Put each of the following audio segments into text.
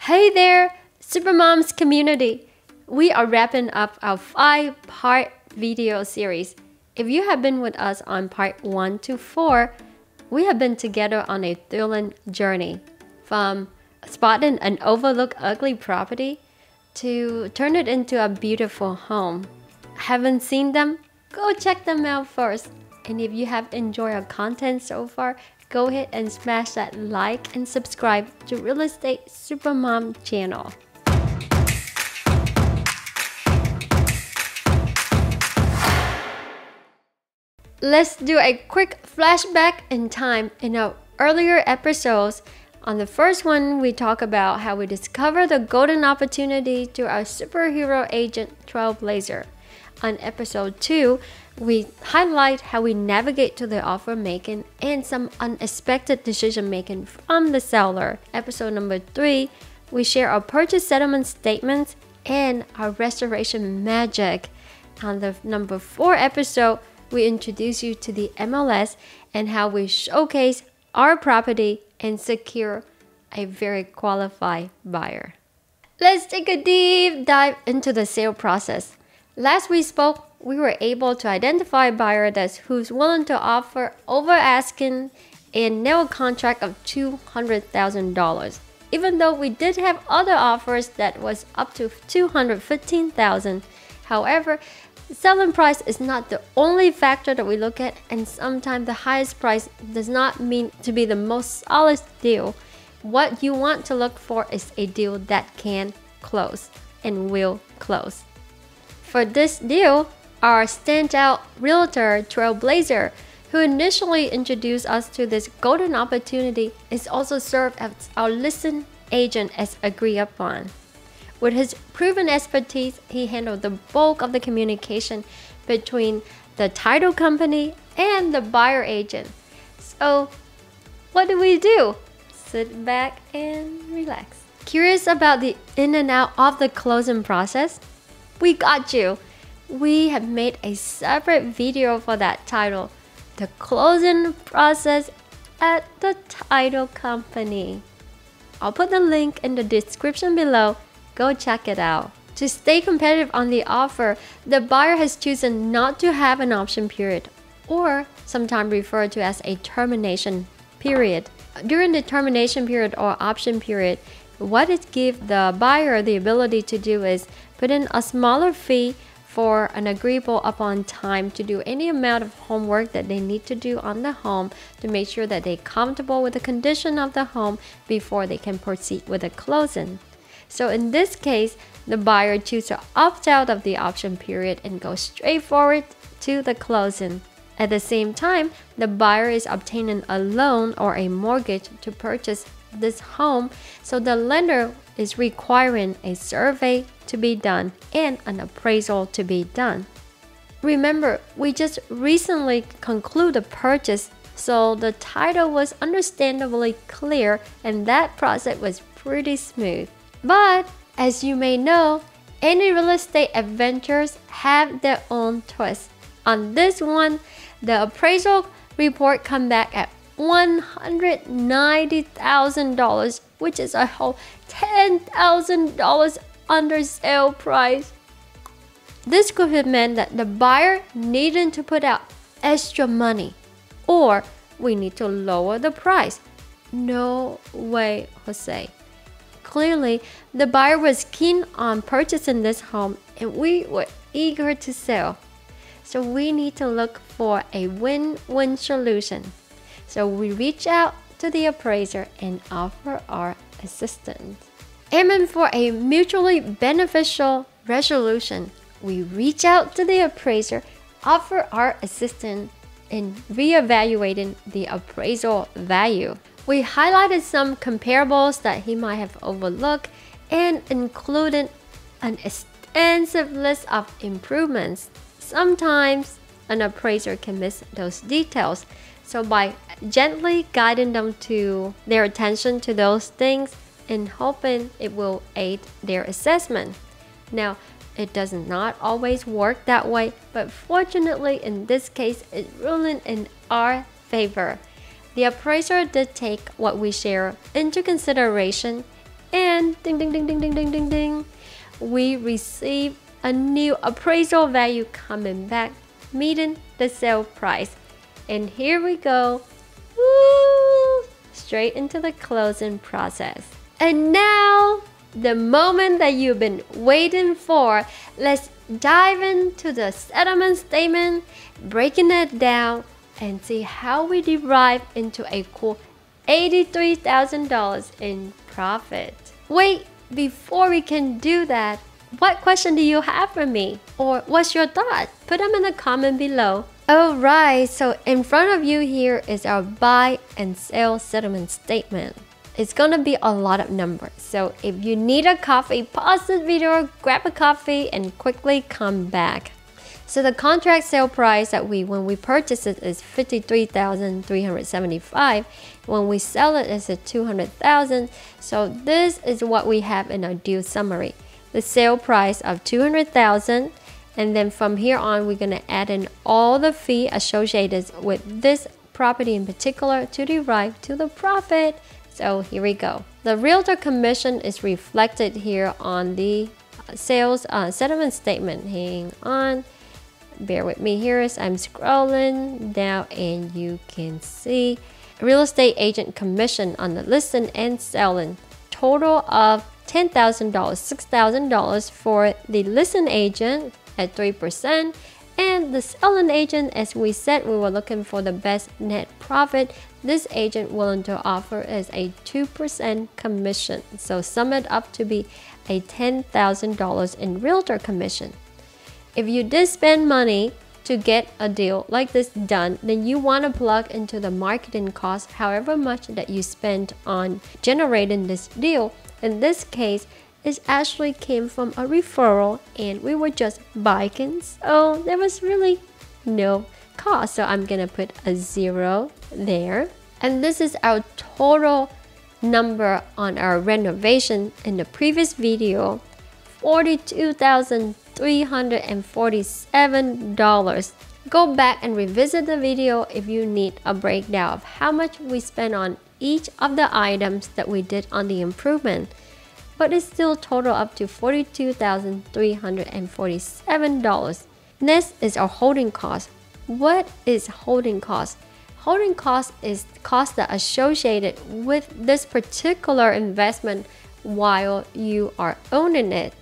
Hey there, SuperMoms community! We are wrapping up our 5-part video series. If you have been with us on part 1 to 4, we have been together on a thrilling journey from spotting an overlooked ugly property to turn it into a beautiful home. Haven't seen them? Go check them out first. And if you have enjoyed our content so far, go ahead and smash that like and subscribe to Real Estate Supermom channel. Let's do a quick flashback in time. In our earlier episodes, on the first one, we talk about how we discover the golden opportunity to our superhero agent Trailblazer. On episode 2, we highlight how we navigate to the offer making and some unexpected decision making from the seller. Episode number 3, we share our purchase settlement statements and our restoration magic. On the number 4 episode, we introduce you to the MLS and how we showcase our property and secure a very qualified buyer. Let's take a deep dive into the sale process. Last we spoke, we were able to identify a buyer who's willing to offer over asking and nail a contract of $200,000. Even though we did have other offers that was up to $215,000. However, selling price is not the only factor that we look at, and sometimes the highest price does not mean to be the most solid deal. What you want to look for is a deal that can close and will close. For this deal, our standout realtor, Trailblazer, who initially introduced us to this golden opportunity, is also served as our listing agent as agreed upon. With his proven expertise, he handled the bulk of the communication between the title company and the buyer agent. So, what do? Sit back and relax. Curious about the in and out of the closing process? We got you. We have made a separate video for that title, The Closing Process at the Title Company. I'll put the link in the description below. Go check it out. To stay competitive on the offer, the buyer has chosen not to have an option period, or sometimes referred to as a termination period. During the termination period or option period, what it gives the buyer the ability to do is put in a smaller fee for an agreeable upon time to do any amount of homework that they need to do on the home to make sure that they're comfortable with the condition of the home before they can proceed with the closing. So in this case, the buyer chooses to opt out of the option period and go straight forward to the closing. At the same time, the buyer is obtaining a loan or a mortgage to purchase this home, so the lender is requiring a survey to be done and an appraisal to be done. Remember, we just recently concluded the purchase, so the title was understandably clear and that process was pretty smooth. But as you may know, any real estate adventures have their own twist. On this one, the appraisal report come back at $190,000, which is a whole $10,000 under sale price. This could have meant that the buyer needed to put out extra money, or we need to lower the price. No way, Jose. Clearly, the buyer was keen on purchasing this home and we were eager to sell. So we need to look for a win-win solution. So we reach out to the appraiser and offer our assistance. Aiming for a mutually beneficial resolution, we reach out to the appraiser, offer our assistance in reevaluating the appraisal value. We highlighted some comparables that he might have overlooked and included an extensive list of improvements. Sometimes an appraiser can miss those details, so by gently guiding them to their attention to those things and hoping it will aid their assessment. Now, it does not always work that way, but fortunately in this case, it's ruling in our favor. The appraiser did take what we share into consideration And ding, ding, ding, ding, ding, ding, ding, ding, we receive a new appraisal value coming back, meeting the sale price. And here we go, woo, straight into the closing process. And now, the moment that you've been waiting for, let's dive into the settlement statement, breaking it down, and see how we derive into a cool $83,000 in profit. Wait, before we can do that, what question do you have for me? Or what's your thought? Put them in the comment below. Alright, so in front of you here is our buy and sell settlement statement. It's gonna be a lot of numbers, so if you need a coffee, pause this video, grab a coffee, and quickly come back. So the contract sale price that when we purchase it is $53,375. When we sell it is at $200,000. So this is what we have in our deal summary. The sale price of $200,000, and then from here on we're gonna add in all the fee associated with this property in particular to derive to the profit. So here we go. The realtor commission is reflected here on the sales settlement statement. Hang on. Bear with me here as I'm scrolling down, and you can see real estate agent commission on the listing and selling. Total of $10,000, $6,000 for the listing agent at 3%. And the selling agent, as we said, we were looking for the best net profit. This agent willing to offer is a 2% commission. So sum it up to be a $10,000 in realtor commission. If you did spend money to get a deal like this done, then you want to plug into the marketing cost, however much that you spent on generating this deal. In this case, it actually came from a referral, and we were just biking, so there was really no cost. So I'm gonna put a 0 there. And this is our total number on our renovation in the previous video, $42,347. Go back and revisit the video if you need a breakdown of how much we spent on each of the items that we did on the improvement. But it still total up to $42,347. Next is our holding cost. What is holding cost? Holding cost is cost that associated with this particular investment while you are owning it.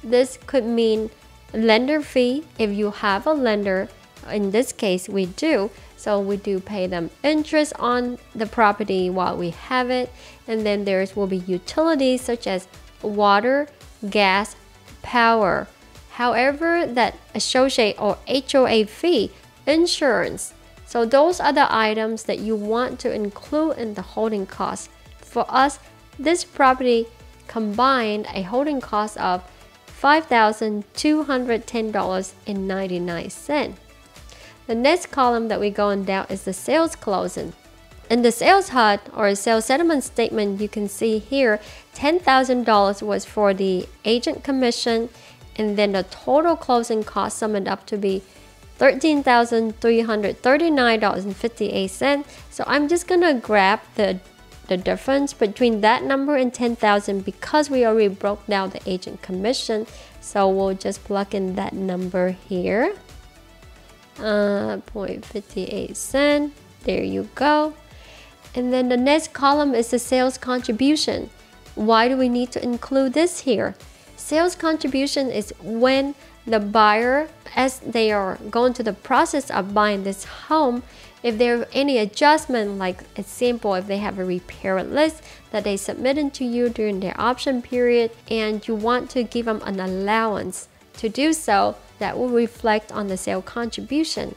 This could mean lender fee if you have a lender. In this case, we do. So we do pay them interest on the property while we have it. And then there will be utilities such as water, gas, power. However, that associate or HOA fee, insurance. So those are the items that you want to include in the holding cost. For us, this property combined a holding cost of $5,210.99. The next column that we're going down is the sales closing. In the sales HUD or sales settlement statement, you can see here $10,000 was for the agent commission, and then the total closing cost summed up to be $13,339.58. So I'm just gonna grab the difference between that number and $10,000 because we already broke down the agent commission. So we'll just plug in that number here. 0.58 cent. There you go. And then the next column is the sales contribution. Why do we need to include this here? Sales contribution is when the buyer, as they are going through the process of buying this home, if there are any adjustment, like example, if they have a repair list that they submitted to you during their option period and you want to give them an allowance to do so, that will reflect on the sale contribution.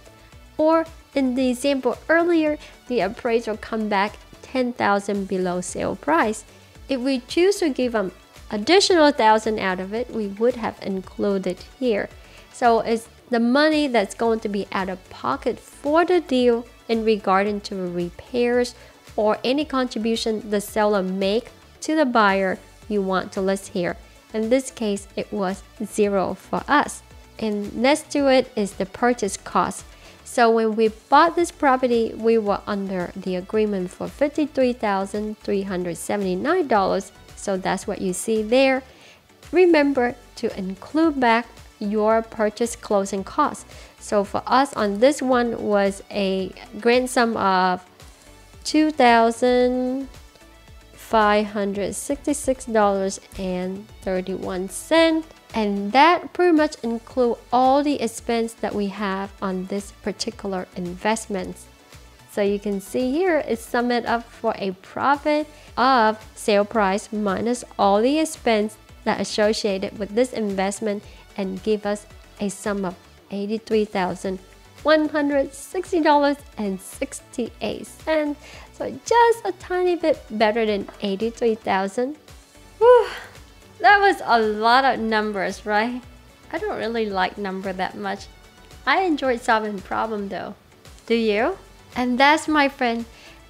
Or in the example earlier, the appraisal come back $10,000 below sale price. If we choose to give them additional $1,000 out of it, we would have included here. So it's the money that's going to be out of pocket for the deal in regarding to repairs or any contribution the seller make to the buyer you want to list here. In this case, it was 0 for us. And next to it is the purchase cost. So when we bought this property, we were under the agreement for $53,379. So that's what you see there. Remember to include back your purchase closing costs. So for us on this one was a grand sum of $2,566.31, and that pretty much include all the expense that we have on this particular investment. So you can see here it's summed up for a profit of sale price minus all the expense that associated with this investment, and give us a sum of $83,160.68. So just a tiny bit better than $83,000. That was a lot of numbers, right? I don't really like number that much. I enjoyed solving problem though. Do you? And that's, my friend,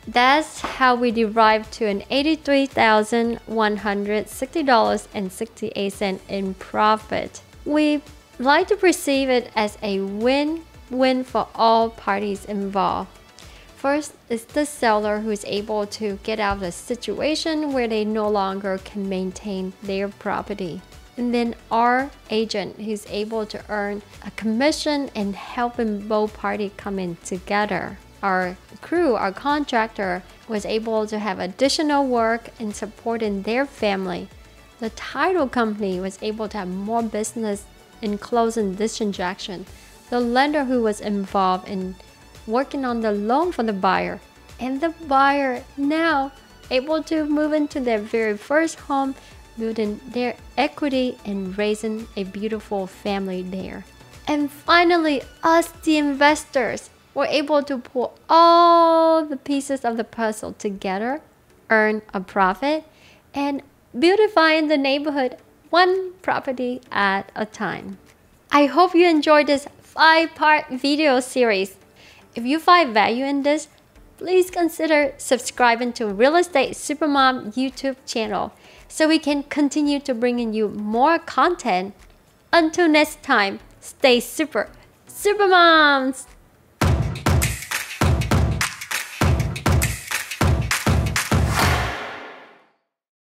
that's how we derived to an $83,160.68 in profit. We like to perceive it as a win-win for all parties involved. First is the seller who is able to get out of the situation where they no longer can maintain their property. And then our agent who's able to earn a commission and helping both parties come in together. Our crew, our contractor, was able to have additional work in supporting their family. The title company was able to have more business in closing this transaction. The lender who was involved in working on the loan for the buyer, and the buyer now able to move into their very first home, building their equity and raising a beautiful family there. And finally, us, the investors, were able to pull all the pieces of the puzzle together, earn a profit, and beautifying the neighborhood one property at a time. I hope you enjoyed this 5-part video series. If you find value in this, please consider subscribing to Real Estate Supermom YouTube channel so we can continue to bring in you more content. Until next time, stay super moms!